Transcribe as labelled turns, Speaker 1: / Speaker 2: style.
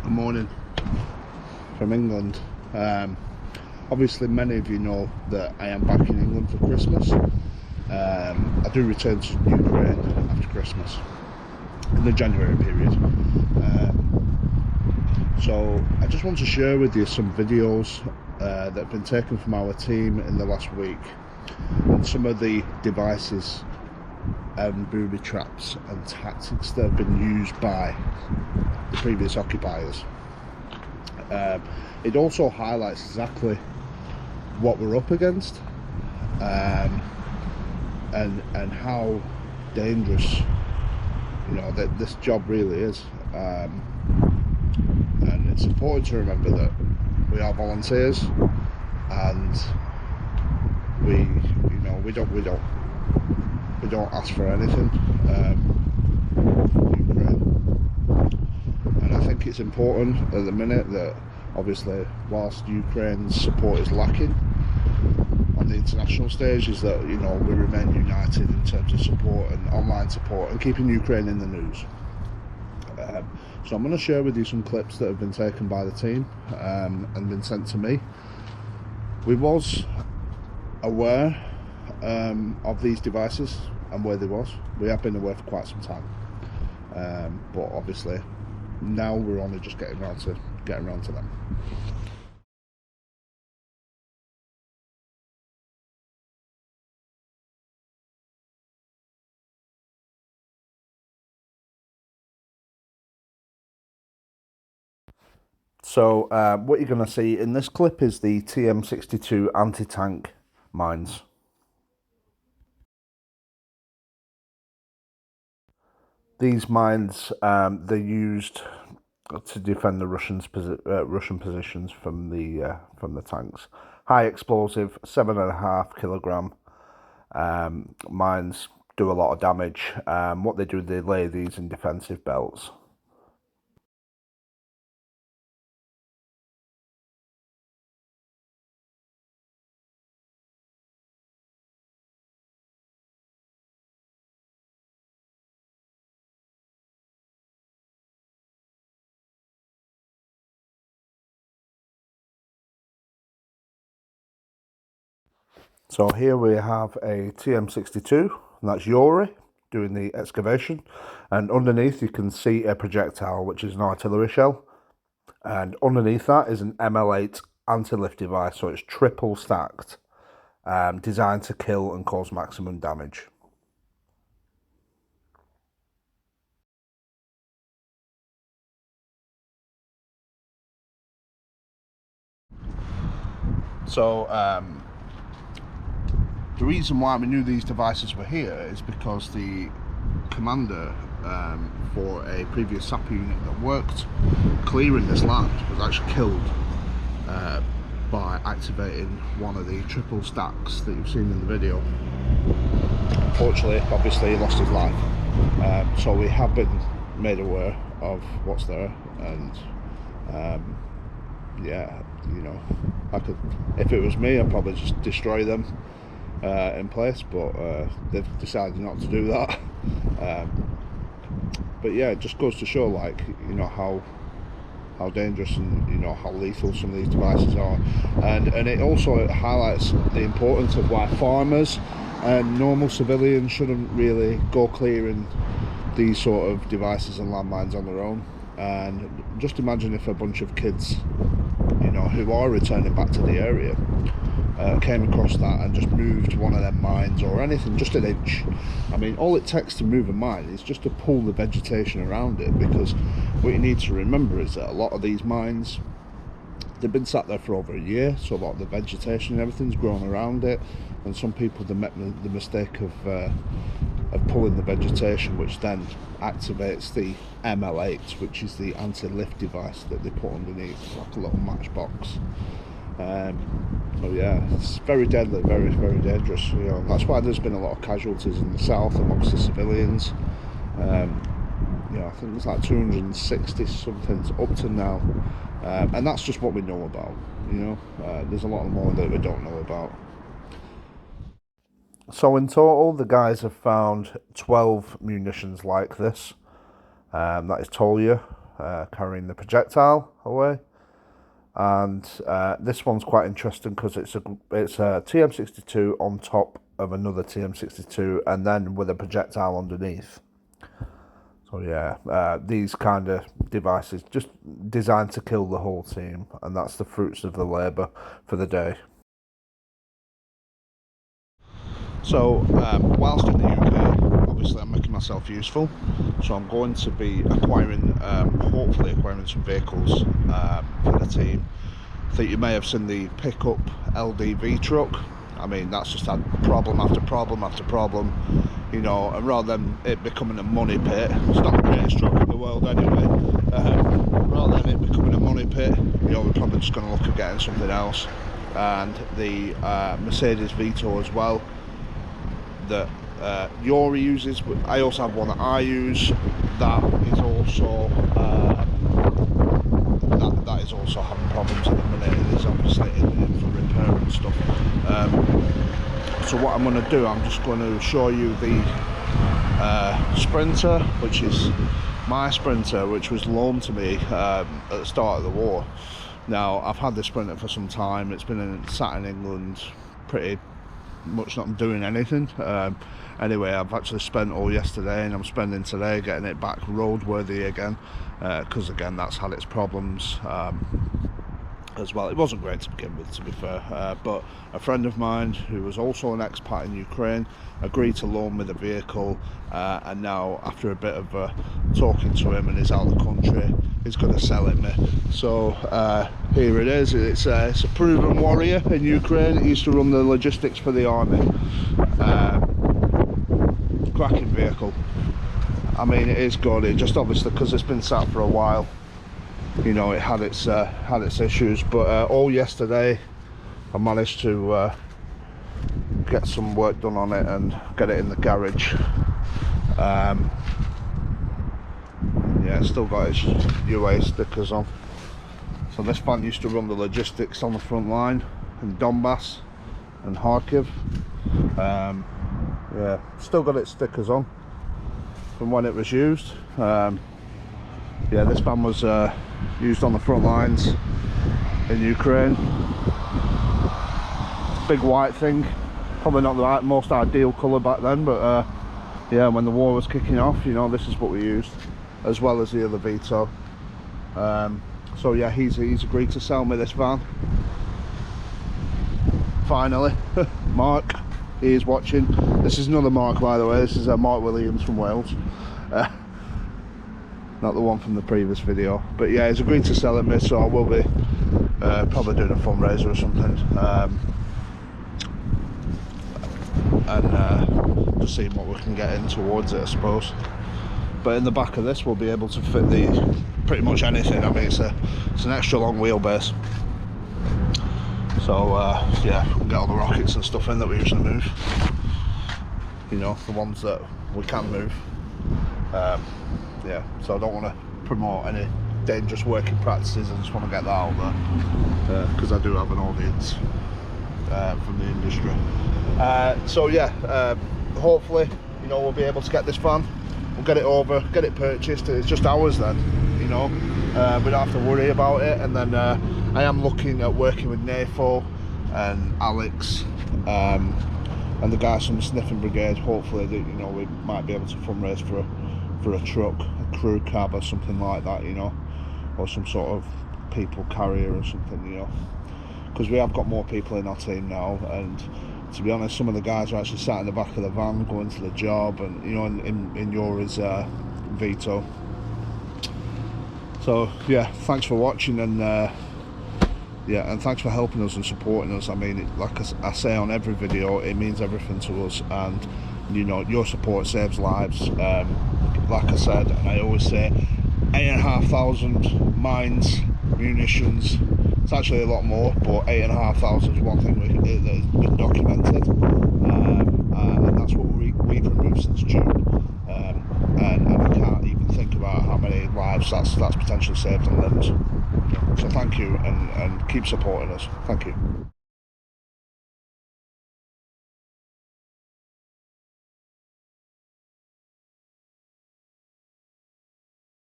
Speaker 1: Good morning from England. Obviously many of you know that I am back in England for Christmas. I do return to Ukraine after Christmas in the January period. So I just want to share with you some videos that have been taken from our team in the last week and some of the devices and booby traps and tactics that have been used by the previous occupiers. It also highlights exactly what we're up against, and how dangerous, that this job really is. And it's important to remember that we are volunteers, and we don't ask for anything. And I think it's important at the minute that obviously whilst Ukraine's support is lacking on the international stage, is that we remain united in terms of support and online support and keeping Ukraine in the news. So I'm going to share with you some clips that have been taken by the team and been sent to me. We was aware of these devices and where they was. We have been aware for quite some time, but obviously now we're only just getting around to them. So what you're going to see in this clip is the TM62 anti-tank mines. These mines, they're used to defend the Russian positions from the tanks. High explosive, 7.5 kilogram mines do a lot of damage. What they do, they lay these in defensive belts. So here we have a TM62, and that's Yuri doing the excavation, and underneath you can see a projectile, which is an artillery shell, and underneath that is an ML8 anti-lift device, so it's triple stacked, designed to kill and cause maximum damage. So the reason why we knew these devices were here is because the commander for a previous sapper unit that worked clearing this land was actually killed by activating one of the triple stacks that you've seen in the video. Unfortunately, obviously he lost his life, so we have been made aware of what's there, and yeah, if it was me, I'd probably just destroy them in place, but they've decided not to do that. But yeah, it just goes to show, how dangerous and how lethal some of these devices are, and it also highlights the importance of why farmers and normal civilians shouldn't really go clearing these sort of devices and landmines on their own. And just imagine if a bunch of kids who are returning back to the area came across that and just moved one of them mines or anything just an inch. I mean, all it takes to move a mine is just to pull the vegetation around it, because what you need to remember is that a lot of these mines, they've been sat there for over a year, so a lot of the vegetation and everything's grown around it, and some people make the mistake of pulling the vegetation, which then activates the ML8, which is the anti-lift device that they put underneath, like a little matchbox. So yeah, it's very deadly, very, very dangerous. That's why there's been a lot of casualties in the south amongst the civilians. I think it's like 260 something up to now, and that's just what we know about. There's a lot more that we don't know about. So in total, the guys have found 12 munitions like this. That is Tolia, carrying the projectile away. And this one's quite interesting because it's a TM62 on top of another TM62 and then with a projectile underneath. So yeah, these kind of devices just designed to kill the whole team, and that's the fruits of the labour for the day. So whilst in the UK, obviously I'm making myself useful, so I'm going to be hopefully acquiring some vehicles for the team. I think you may have seen the pickup LDV truck. I mean, that's just had problem after problem after problem, you know, and rather than it becoming a money pit, it's not the greatest truck in the world anyway, rather than it becoming a money pit, you know, we're probably just going to look at getting something else. And the Mercedes Vito as well, that Yori uses, but I also have one that I use that is also that is also having problems at the minute. It is obviously in for repair and stuff. So what I'm going to do, I'm just going to show you the Sprinter, which is my Sprinter, which was loaned to me at the start of the war. Now I've had this Sprinter for some time. It's been sat in England pretty much not doing anything. Anyway, I've actually spent all yesterday and I'm spending today getting it back roadworthy again, because again that's had its problems as well. It wasn't great to begin with, to be fair, but a friend of mine who was also an expat in Ukraine agreed to loan me the vehicle, and now after a bit of talking to him, and he's out of the country, he's going to sell it me. So here it is. It's a proven warrior in Ukraine. It used to run the logistics for the army. Cracking vehicle. I mean, it is good. It just obviously, because it's been sat for a while, you know, it had its issues, but all yesterday I managed to get some work done on it and get it in the garage. Yeah, it's still got its UA stickers on. So this van used to run the logistics on the front line in Donbass and Kharkiv. Yeah, still got its stickers on from when it was used. Yeah, this van was used on the front lines in Ukraine. Big white thing, probably not the most ideal colour back then, but yeah, when the war was kicking off, you know, this is what we used, as well as the other Vito. So yeah, he's agreed to sell me this van. Finally, Mark, he is watching. This is another Mark, by the way. This is Mark Williams from Wales. Not the one from the previous video, but yeah, he's agreed to sell it me, so I will be probably doing a fundraiser or something, and just seeing what we can get in towards it, I suppose. But in the back of this we'll be able to fit pretty much anything. I mean, it's an extra long wheelbase, so yeah, we'll get all the rockets and stuff in that we usually move, you know, the ones that we can move. Yeah, so I don't want to promote any dangerous working practices. I just want to get that out there, because I do have an audience from the industry. So yeah, hopefully, you know, we'll be able to get this van, we'll get it over, get it purchased. It's just ours then, you know, we don't have to worry about it. And then I am looking at working with NAFO and Alex and the guys from the Sniffing Brigade. Hopefully that, you know, we might be able to fundraise for a truck, a crew cab or something like that, you know, or some sort of people carrier or something, you know, because we have got more people in our team now, and to be honest, some of the guys are actually sat in the back of the van going to the job, and you know, in yours Vito. So yeah, thanks for watching, and yeah, and thanks for helping us and supporting us. I mean, like I say on every video, it means everything to us, and you know, your support saves lives. Like I said, and I always say, 8,500 mines, munitions. It's actually a lot more, but 8,500 is one thing that has been documented, and that's what we've removed since June. And I can't even think about how many lives that's potentially saved and limbs. So thank you, and keep supporting us. Thank you.